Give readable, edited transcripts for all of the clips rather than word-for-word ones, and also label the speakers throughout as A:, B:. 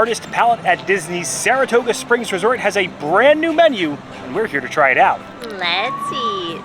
A: Artist Palette at Disney's Saratoga Springs Resort has a brand new menu, and we're here to try it out.
B: Let's eat.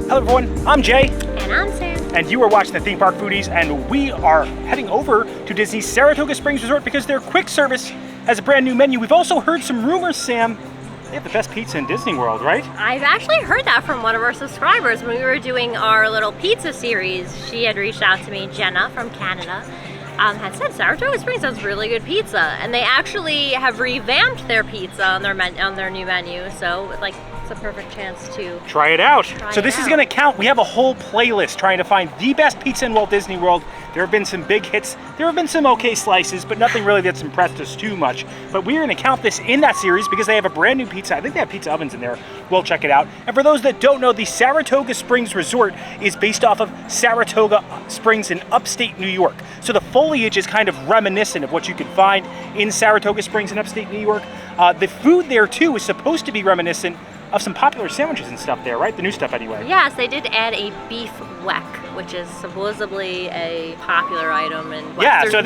A: Hello everyone, I'm Jay.
B: And I'm Sam.
A: And you are watching the Theme Park Foodies, and we are heading over to Disney's Saratoga Springs Resort because their quick service has a brand new menu. We've also heard some rumors, Sam. They have the best pizza in Disney World, right?
B: I've actually heard that from one of our subscribers when we were doing our little pizza series. She had reached out to me, Jenna from Canada, had said Saratoga Springs has really good pizza, and they actually have revamped their pizza on their new menu. So like, it's a perfect chance to
A: try it out. So this is going to count. We have a whole playlist trying to find the best pizza in Walt Disney World. There have been some big hits. There have been some okay slices, but nothing really that's impressed us too much. But we're going to count this in that series because they have a brand new pizza. I think they have pizza ovens in there. We'll check it out. And for those that don't know, the Saratoga Springs Resort is based off of Saratoga Springs in upstate New York. So the foliage is kind of reminiscent of what you can find in Saratoga Springs in upstate New York. The food there too is supposed to be reminiscent of some popular sandwiches and stuff there, right? The new stuff anyway.
B: Yes, they did add a beef weck, which is supposedly a popular item in Western.
A: Yeah, so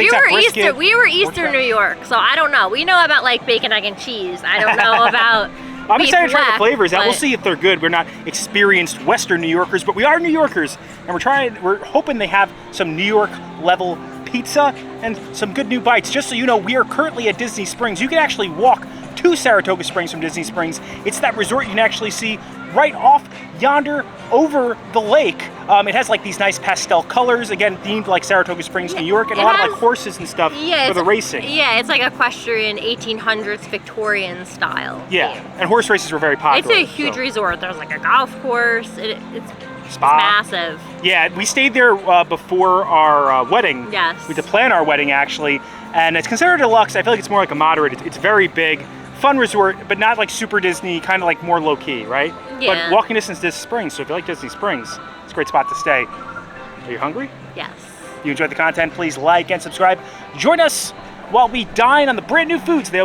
B: we were Eastern New York, so I don't know. We know about like bacon, egg, and cheese. I don't know about
A: I'm excited to try
B: weck,
A: the flavors out. We'll see if they're good. We're not experienced Western New Yorkers, but we are New Yorkers, and we're hoping they have some New York level pizza and some good new bites. Just so you know, we are currently at Disney Springs. You can actually walk to Saratoga Springs from Disney Springs. It's that resort you can actually see right off yonder over the lake. It has like these nice pastel colors, again themed like Saratoga Springs, New York, and a lot of like horses and stuff for the racing.
B: Yeah, it's like equestrian 1800s Victorian style.
A: Yeah, and horse races were very popular.
B: It's a huge resort. There's like a golf course. It's massive.
A: Yeah, we stayed there before our wedding.
B: Yes.
A: We had to plan our wedding actually, and it's considered deluxe. I feel like it's more like a moderate. It's very big. Fun resort, but not like super Disney, kind of like more low-key, right?
B: Yeah.
A: But walking distance to Disney Springs, so if you like Disney Springs, it's a great spot to stay. Are you hungry?
B: Yes.
A: If you enjoyed the content, please like and subscribe. Join us while we dine on the brand new foods they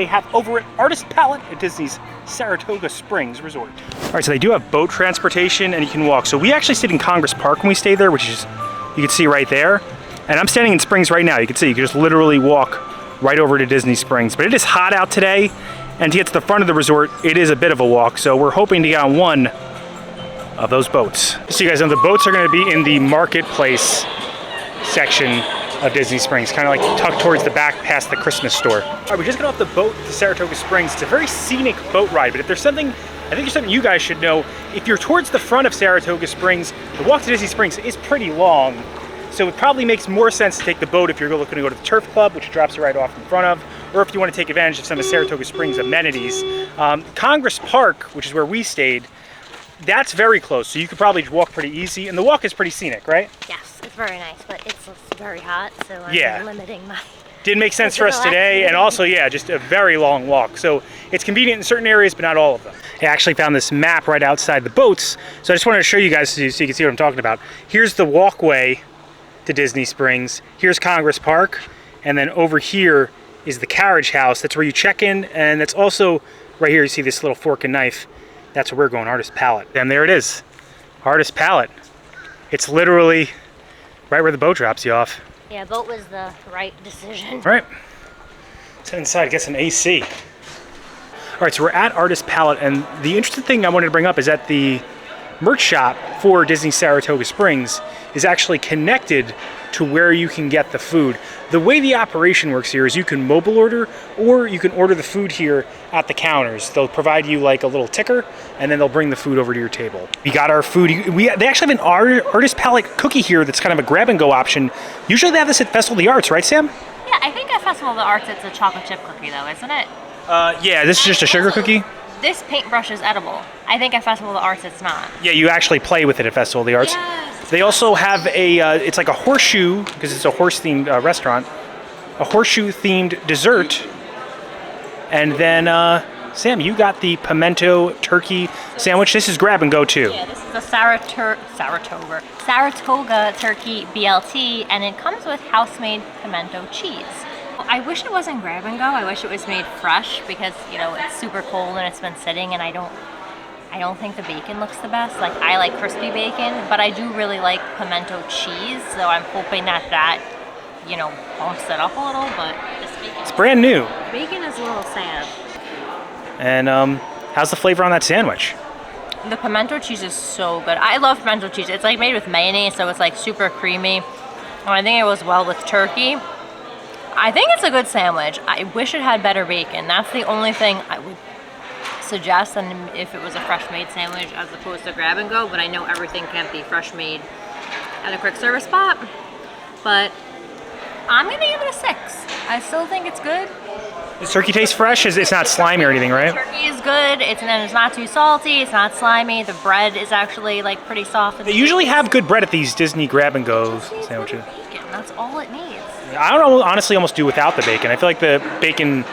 A: have over at Artist Palette at Disney's Saratoga Springs Resort. All right, so they do have boat transportation and you can walk. So we actually stayed in Congress Park when we stayed there, which is, you can see right there. And I'm standing in Springs right now. You can see, you can just literally walk right over to Disney Springs. But it is hot out today, and to get to the front of the resort, it is a bit of a walk. So we're hoping to get on one of those boats. So you guys know the boats are going to be in the marketplace section of Disney Springs, kind of like tucked towards the back past the Christmas store. All right, we just got off the boat to Saratoga Springs. It's a very scenic boat ride, but if there's something, I think there's something you guys should know. If you're towards the front of Saratoga Springs, the walk to Disney Springs is pretty long. So it probably makes more sense to take the boat if you're looking to go to the Turf Club, which drops you right off in front of, or if you want to take advantage of some of Saratoga Springs amenities. Congress Park, which is where we stayed, that's very close, so you could probably walk pretty easy, and the walk is pretty scenic, right?
B: Yes, it's very nice, but it's very hot, so I'm limiting my...
A: Didn't make sense for us today, and also, yeah, just a very long walk. So it's convenient in certain areas, but not all of them. I actually found this map right outside the boats, so I just wanted to show you guys so you can see what I'm talking about. Here's the walkway to Disney Springs. Here's Congress Park, and then over here is the carriage house. That's where you check in, and that's also right here. You see this little fork and knife. That's where we're going, Artist Palette. And there it is, Artist Palette. It's literally right where the boat drops you off.
B: Yeah, boat was the right decision.
A: Right. Let's head inside, get some AC. All right, so we're at Artist Palette, and the interesting thing I wanted to bring up is that the merch shop for Disney Saratoga Springs is actually connected to where you can get the food. The way the operation works here is you can mobile order, or you can order the food here at the counters. They'll provide you like a little ticker, and then they'll bring the food over to your table. We got our food. They actually have an Artist Palette cookie here that's kind of a grab-and-go option. Usually they have this at Festival of the Arts, right, Sam?
B: Yeah, I think at Festival of the Arts it's a chocolate chip cookie, though, isn't it?
A: Yeah, this is just a sugar cookie.
B: This paintbrush is edible. I think at Festival of the Arts it's not.
A: Yeah, you actually play with it at Festival of the Arts.
B: Yes.
A: They also have it's like a horseshoe, because it's a horse-themed restaurant, a horseshoe-themed dessert, and then Sam, you got the pimento turkey sandwich. This is grab and go too.
B: Yeah, this is the Saratoga turkey BLT, and it comes with house-made pimento cheese. I wish it wasn't grab and go. I wish it was made fresh because, you know, it's super cold and it's been sitting, and I don't think the bacon looks the best. Like, I like crispy bacon, but I do really like pimento cheese, so I'm hoping that you know, bumps it up a little, but this bacon...
A: It's brand new.
B: Bacon is a little sad.
A: And how's the flavor on that sandwich?
B: The pimento cheese is so good. I love pimento cheese. It's like made with mayonnaise, so it's like super creamy. And I think it goes well with turkey. I think it's a good sandwich. I wish it had better bacon. That's the only thing I would suggest, and if it was a fresh made sandwich as opposed to grab and go, but I know everything can't be fresh made at a quick service spot. But I'm gonna give it a 6. I still think it's good.
A: Does turkey taste fresh? It's not slimy or anything, right?
B: Turkey is good. It's not too salty. It's not slimy. The bread is actually like pretty soft.
A: They usually have good bread at these Disney grab and go sandwiches.
B: Bacon. That's all it needs.
A: I don't know, honestly almost do without the bacon. I feel like the bacon,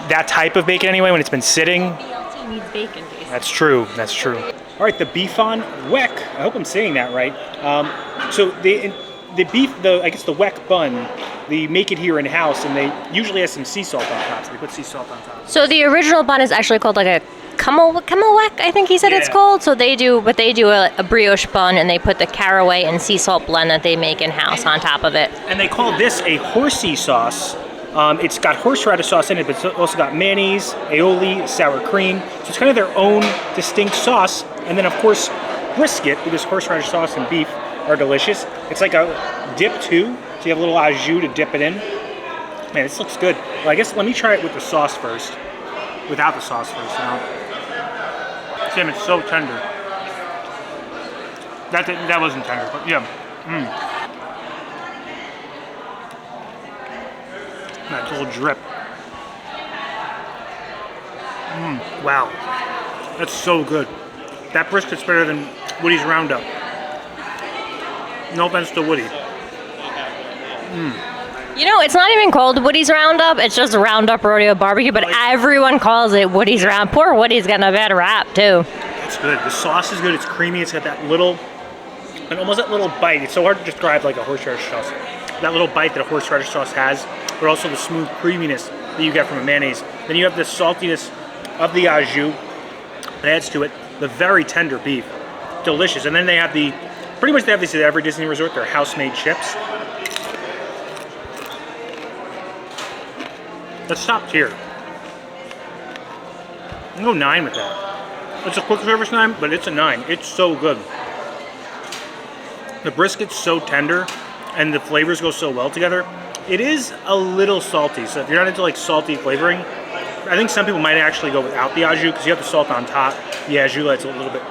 A: that type of bacon anyway, when it's been sitting.
B: BLT needs bacon, basically.
A: That's true. That's true. All right, the beef on Weck. I hope I'm saying that right. So the Weck bun, they make it here in house, and they usually have some sea salt on top. So they put sea salt on top.
B: So the original bun is actually called like a Weck, I think he said it's called. So they do a brioche bun, and they put the caraway and sea salt blend that they make in house on top of it.
A: And they call this a horsey sauce. It's got horseradish sauce in it, but it's also got mayonnaise, aioli, sour cream. So it's kind of their own distinct sauce. And then of course brisket, because horseradish sauce and beef are delicious. It's like a dip too. So you have a little au jus to dip it in. Man, this looks good. Well, I guess let me try it with the sauce first. Without the sauce first. Sam, it's so tender. That wasn't tender, but yeah. That little drip. Wow. That's so good. That brisket's better than Woody's Roundup. No offense to Woody.
B: You know, it's not even called Woody's Roundup. It's just Roundup Rodeo Barbecue, but everyone calls it Woody's Roundup. Poor Woody's getting a bad rap, too.
A: It's good. The sauce is good. It's creamy. It's got that little, and almost that little bite. It's so hard to describe like a horseradish sauce. That little bite that a horseradish sauce has, but also the smooth creaminess that you get from a mayonnaise. Then you have the saltiness of the au jus that adds to it. The very tender beef. Delicious. And then they have pretty much they have these at every Disney resort. They're house-made chips. Let's stop here. I'm gonna go 9 with that. It's a quick service 9, but it's a 9. It's so good. The brisket's so tender, and the flavors go so well together. It is a little salty, so if you're not into like salty flavoring, I think some people might actually go without the au jus because you have the salt on top. The au jus adds a little bit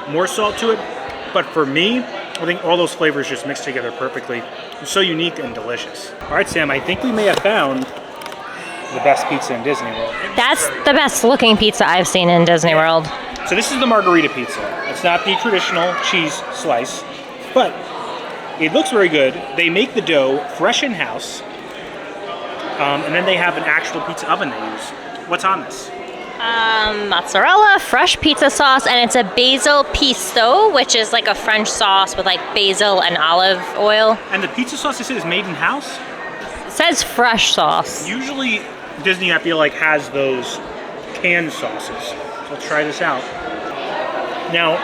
A: more salt to it. But for me, I think all those flavors just mix together perfectly. It's so unique and delicious. All right, Sam, I think we may have found the best pizza in Disney World.
B: That's the best looking pizza I've seen in Disney World.
A: So this is the Margherita Pizza. It's not the traditional cheese slice, but it looks very good. They make the dough fresh in house, and then they have an actual pizza oven they use. What's on this?
B: Mozzarella, fresh pizza sauce, and it's a basil pesto, which is like a French sauce with like basil and olive oil.
A: And the pizza sauce, they say, is made in house?
B: It says fresh sauce.
A: Usually Disney, I feel like, has those canned sauces. So let's try this out. Now,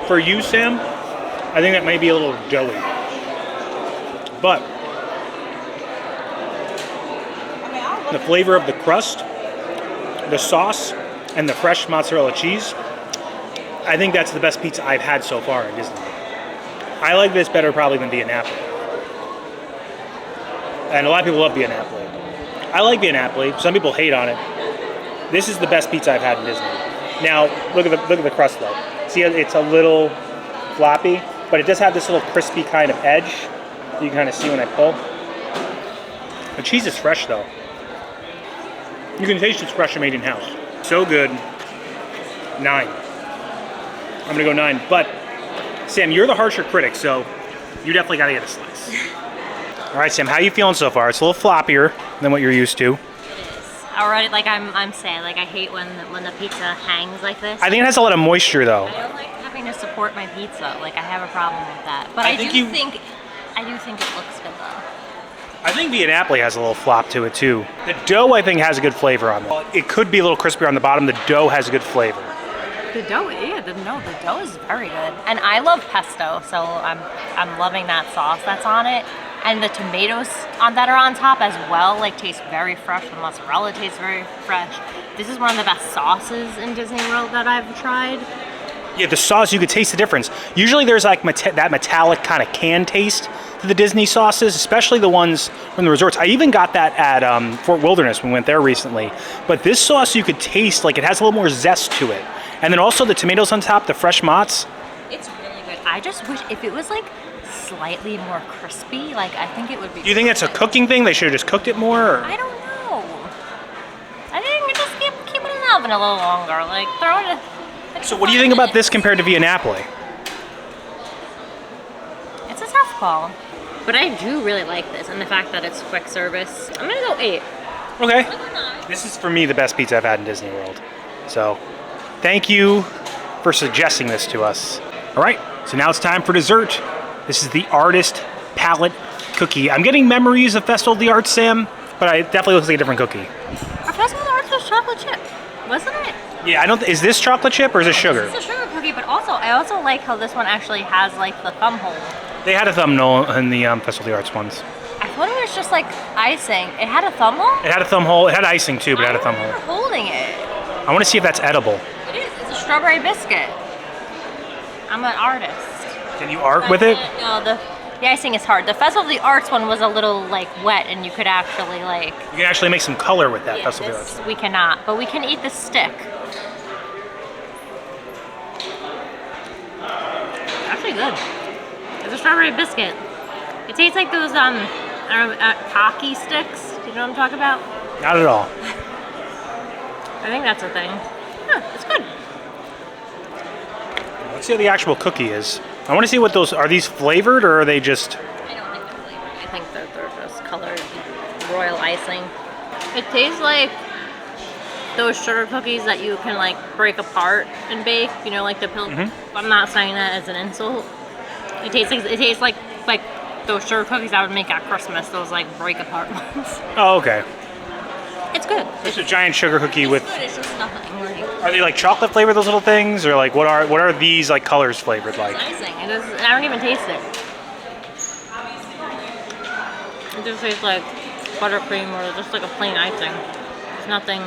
A: for you, Sam, I think that may be a little doughy. But the flavor of the crust, the sauce, and the fresh mozzarella cheese, I think that's the best pizza I've had so far in Disney. I like this better probably than Via Napoli. And a lot of people love Via Napoli. I like Via Napoli. Some people hate on it. This is the best pizza I've had in Disney. Now, look at the crust though. See, it's a little floppy, but it does have this little crispy kind of edge. You can kind of see when I pull. The cheese is fresh though. You can taste it's fresh and made in house. So good. 9. I'm gonna go 9. But Sam, you're the harsher critic, so you definitely gotta get a slice. All right, Sam, how are you feeling so far? It's a little floppier than what you're used to.
B: It is. already, like I'm sad. Like I hate when the pizza hangs like this.
A: I think it has a lot of moisture though.
B: I don't like having to support my pizza. Like I have a problem with that. But I do think it looks good though.
A: I think Via Napoli has a little flop to it too. The dough I think has a good flavor on it. It could be a little crispier on the bottom. The dough has a good flavor.
B: The dough, yeah, the dough is very good. And I love pesto, so I'm loving that sauce that's on it. And the tomatoes that are on top as well, like taste very fresh. The mozzarella tastes very fresh. This is one of the best sauces in Disney World that I've tried.
A: Yeah, the sauce, you could taste the difference. Usually there's like that metallic kind of can taste to the Disney sauces, especially the ones from the resorts. I even got that at Fort Wilderness when we went there recently. But this sauce, you could taste like it has a little more zest to it. And then also the tomatoes on top, the fresh mozz.
B: It's really good. I just wish if it was like slightly more crispy, like I think it would be.
A: Do you think it's a cooking thing? They should have just cooked it more? Or?
B: I don't know. I think you just keep it in the oven a little longer. Like throw it.
A: So what do you think about this compared to Via Napoli?
B: It's a tough call. But I do really like this, and the fact that it's quick service. I'm gonna go 8.
A: Okay. This is for me the best pizza I've had in Disney World. So thank you for suggesting this to us. All right, so now it's time for dessert. This is the Artist Palette Cookie. I'm getting memories of Festival of the Arts, Sam, but it definitely looks like a different cookie.
B: Our Festival of the Arts was chocolate chip, wasn't it?
A: Yeah, I don't. Is this chocolate chip or is this sugar?
B: It's a sugar cookie, but also I also like how this one actually has like the thumb hole.
A: They had a thumbnail in the Festival of the Arts ones.
B: I thought it was just like icing. It had a thumb hole?
A: It had a thumb hole. It had icing too, but it had a thumb hole.
B: I remember holding it.
A: I want to see if that's edible.
B: It is. It's a strawberry biscuit. I'm an artist.
A: Can you art with it?
B: No, the icing is hard. The Festival of the Arts one was a little like wet, and you could actually like.
A: You can actually make some color with that Festival of the Arts.
B: We cannot, but we can eat the stick. Actually good. It's a strawberry biscuit. It tastes like those Pocky sticks. Do you know what I'm talking about?
A: Not at all.
B: I think that's a thing. Huh, it's good.
A: Let's see how the actual cookie is. I want to see what those are. These flavored or are they just?
B: I don't think they're flavored. I think they're just colored royal icing. It tastes like those sugar cookies that you can like break apart and bake. You know, like the pill.
A: Mm-hmm.
B: I'm not saying that as an insult. It tastes like those sugar cookies I would make at Christmas. Those like break apart ones.
A: Oh, okay.
B: It's good.
A: It's a giant sugar cookie with.
B: Good. It's just nothing.
A: Are they like chocolate flavored, those little things, or like what are these like colors flavored like?
B: It's icing. I don't even taste it. It just tastes like buttercream or just like a plain icing. It's nothing.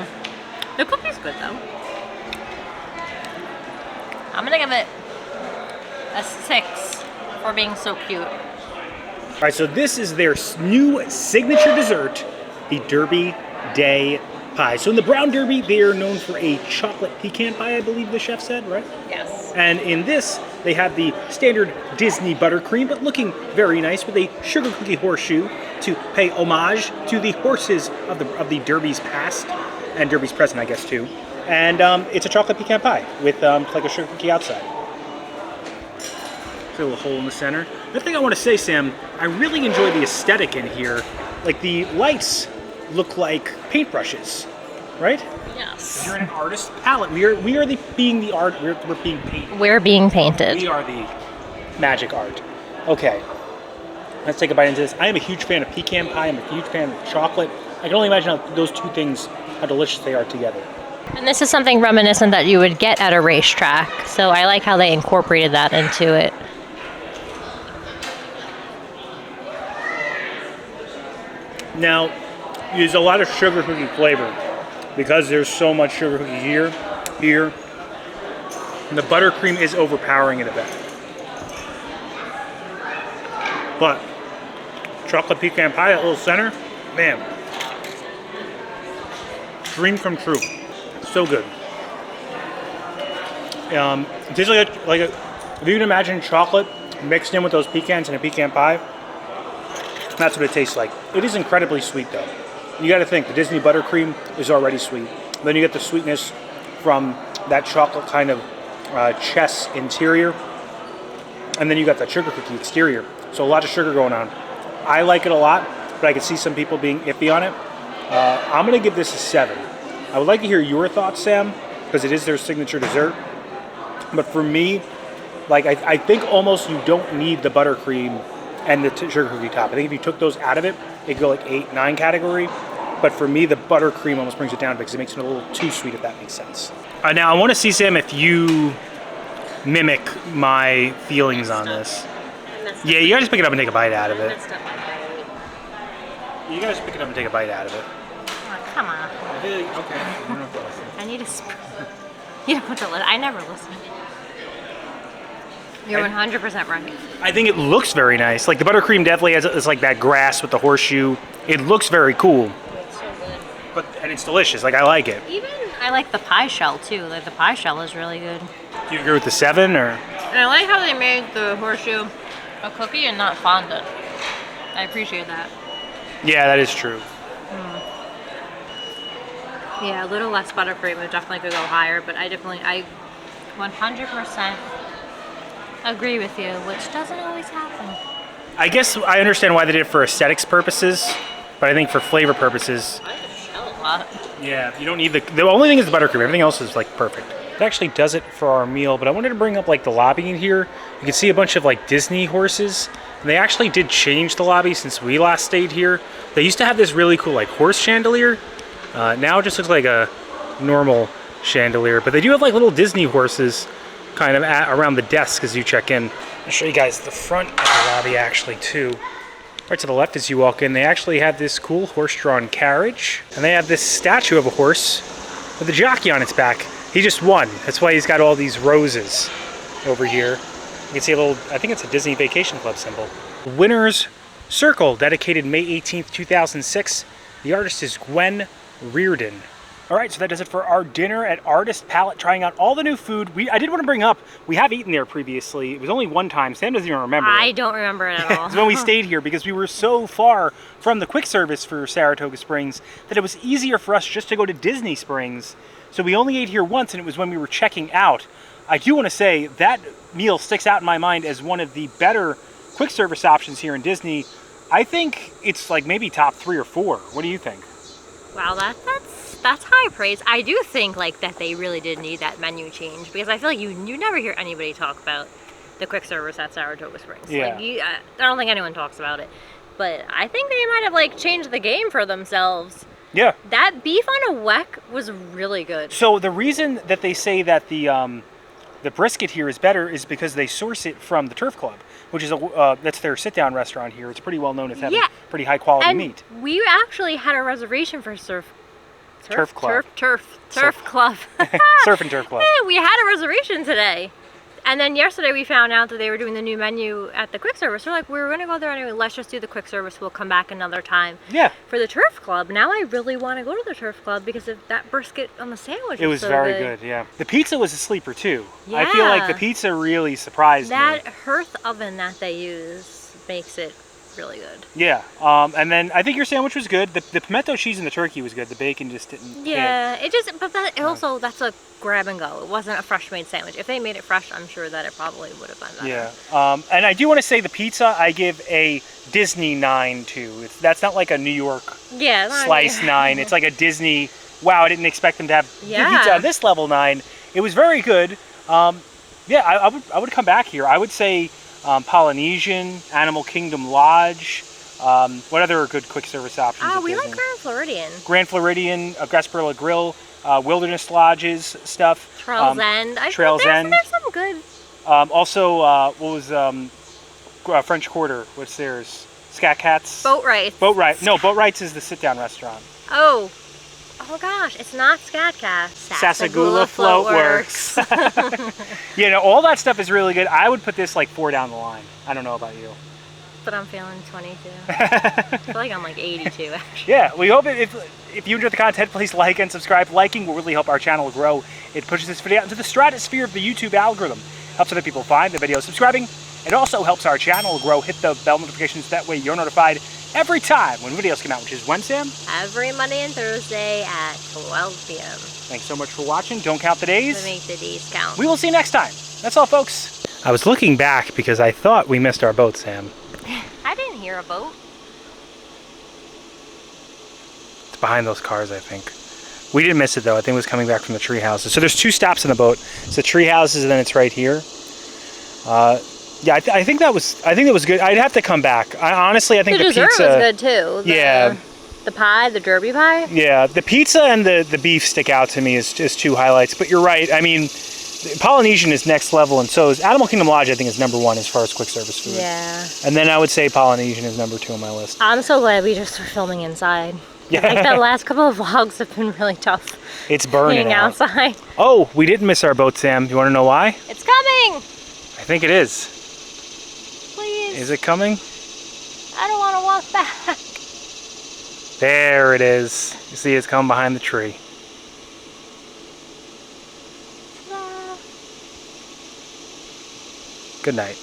B: The cookie's good though. I'm gonna give it a 6 for being so cute.
A: All right, so this is their new signature dessert, the Derby Day Pie. So in the Brown Derby, they are known for a chocolate pecan pie, I believe the chef said, right?
B: Yes.
A: And in this, they have the standard Disney buttercream, but looking very nice with a sugar cookie horseshoe to pay homage to the horses of the Derby's past and Derby's present, I guess, too. And it's a chocolate pecan pie with like a sugar cookie outside. A little hole in the center. The thing I want to say, Sam, I really enjoy the aesthetic in here. Like the lights look like paintbrushes, right?
B: Yes.
A: You're in an artist palette. We're being painted.
B: We're being painted.
A: We are the magic art. Okay. Let's take a bite into this. I am a huge fan of pecan pie. I'm a huge fan of chocolate. I can only imagine how those two things, how delicious they are together.
B: And this is something reminiscent that you would get at a racetrack. So I like how they incorporated that into it.
A: Now, there's a lot of sugar cookie flavor because there's so much sugar cookie here. And the buttercream is overpowering it a bit. But chocolate pecan pie, that little center, man, dream come true. So good. It tastes like if you can imagine chocolate mixed in with those pecans in a pecan pie. That's what it tastes like. It is incredibly sweet though. You got to think the Disney buttercream is already sweet. Then you get the sweetness from that chocolate kind of chess interior, and then you got that sugar cookie exterior. So a lot of sugar going on. I like it a lot, but I can see some people being iffy on it. I'm gonna give this a 7. I would like to hear your thoughts, Sam, because it is their signature dessert. But for me, like I think almost you don't need the buttercream and the sugar cookie top. I think if you took those out of it, it'd go like 8, 9 category. But for me, the buttercream almost brings it down because it makes it a little too sweet, if that makes sense. Now, I want to see, Sam, if you mimic my feelings on this. Yeah, you gotta just pick it up and take a bite out of it. You gotta just pick it up and take a bite out of it.
B: Oh, come on.
A: Okay, you don't have to listen.
B: I need a spoon. You don't have to listen. I never listen. You're 100% right.
A: I think it looks very nice. Like the buttercream definitely has it's like that grass with the horseshoe. It looks very cool.
B: It's so good.
A: And it's delicious. Like I like it.
B: Even I like the pie shell too. Like the pie shell is really good.
A: Do you agree with the 7 or?
B: And I like how they made the horseshoe a cookie and not fondant. I appreciate that.
A: Yeah, that is true.
B: Yeah, a little less buttercream. It definitely could go higher, but I 100% agree with you, which doesn't always happen.
A: I guess I understand why they did it for aesthetics purposes, but I think for flavor purposes.
B: I like the shell a lot.
A: Yeah, you don't need the only thing is the buttercream. Everything else is like perfect. It actually does it for our meal, but I wanted to bring up like the lobby in here. You can see a bunch of like Disney horses. And they actually did change the lobby since we last stayed here. They used to have this really cool like horse chandelier. Now it just looks like a normal chandelier, but they do have like little Disney horses kind of around the desk as you check in. I'll show you guys the front of the lobby actually too. Right to the left as you walk in, they actually have this cool horse-drawn carriage, and they have this statue of a horse with a jockey on its back. He just won. That's why he's got all these roses over here. You can see a little, I think it's a Disney Vacation Club symbol. Winner's Circle, dedicated May 18th, 2006. The artist is Gwen Reardon. All right, so that does it for our dinner at Artist Palette, trying out all the new food. I did want to bring up, we have eaten there previously. It was only one time. Sam doesn't even remember.
B: I don't remember it at all.
A: It's when we stayed here because we were so far from the quick service for Saratoga Springs that it was easier for us just to go to Disney Springs. So we only ate here once, and it was when we were checking out. I do want to say that meal sticks out in my mind as one of the better quick service options here in Disney. I think it's like maybe top 3 or 4. What do you think?
B: Wow, that's high praise. I do think like that they really did need that menu change, because I feel like you never hear anybody talk about the quick service at Saratoga Springs.
A: Yeah.
B: Like I don't think anyone talks about it, but I think they might have like changed the game for themselves.
A: Yeah.
B: That beef on a Weck was really good.
A: So the reason that they say that the brisket here is better is because they source it from the Turf Club, which is that's their sit-down restaurant here. It's pretty well known as having pretty high-quality meat.
B: We actually had a reservation for Turf Club.
A: Surf and Turf Club.
B: Yeah, we had a reservation today. And then yesterday we found out that they were doing the new menu at the quick service. We're like, we were going to go there anyway. Let's just do the quick service. We'll come back another time.
A: Yeah.
B: For the Turf Club. Now I really want to go to the Turf Club because of that brisket on the sandwich.
A: It was
B: so
A: very good, yeah. The pizza was a sleeper too.
B: Yeah.
A: I feel like the pizza really surprised me.
B: That hearth oven that they use makes it really good.
A: Yeah. And then I think your sandwich was good. The pimento cheese and the turkey was good. The bacon just didn't hit.
B: Also that's a grab and go. It wasn't a fresh made sandwich. If they made it fresh, I'm sure that it probably would have been better.
A: Yeah. And I do want to say the pizza I give a Disney 9 to. That's not like a New York slice 9. It's like a Disney, wow, I didn't expect them to have good pizza on this level 9. It was very good. I would come back here. I would say Polynesian, Animal Kingdom Lodge. What other good quick service options?
B: We like Grand Floridian.
A: Grand Floridian, Gasparilla Grill, Wilderness Lodges stuff.
B: Trails End.
A: Trails End.
B: There's some good.
A: Also, what was French Quarter? What's theirs? Scat Cats?
B: Boat Rights.
A: Boat Rights. No, Boat Rights is the sit-down restaurant.
B: Oh gosh, it's not Scat Cats.
A: Sasagula Float Works. All that stuff is really good. I would put this like 4 down the line. I don't know about you.
B: But I'm feeling 22. I feel like I'm like 82 actually.
A: Yeah, we hope if you enjoyed the content, please like and subscribe. Liking will really help our channel grow. It pushes this video out into the stratosphere of the YouTube algorithm. Helps other people find the video. Subscribing, it also helps our channel grow. Hit the bell notifications. That way you're notified every time when videos come out, which is when, Sam?
B: Every Monday and Thursday at 12 p.m.
A: Thanks so much for watching. Don't count the days.
B: To make the days count.
A: We will see you next time. That's all, folks. I was looking back because I thought we missed our boat, Sam.
B: I didn't hear a boat.
A: behind those cars, I think. We didn't miss it though. I think it was coming back from the tree houses. So there's 2 stops on the boat. It's the tree houses and then it's right here. Yeah, I think that was good. I'd have to come back. Honestly, I think the
B: dessert
A: pizza
B: was good too.
A: Yeah.
B: The pie, the derby pie.
A: Yeah, the pizza and the beef stick out to me as 2 highlights. But you're right. I mean, Polynesian is next level, and so is Animal Kingdom Lodge. I think is number 1 as far as quick service food.
B: Yeah.
A: And then I would say Polynesian is number 2 on my list.
B: I'm so glad we just were filming inside.
A: Yeah.
B: Like the last couple of vlogs have been really tough.
A: It's burning
B: being
A: out.
B: outside.
A: Oh, we didn't miss our boat, Sam. Do you want to know why?
B: It's coming.
A: I think it is.
B: Please.
A: Is it coming?
B: I don't want to walk back.
A: There it is. You see, it's coming behind the tree. Good night.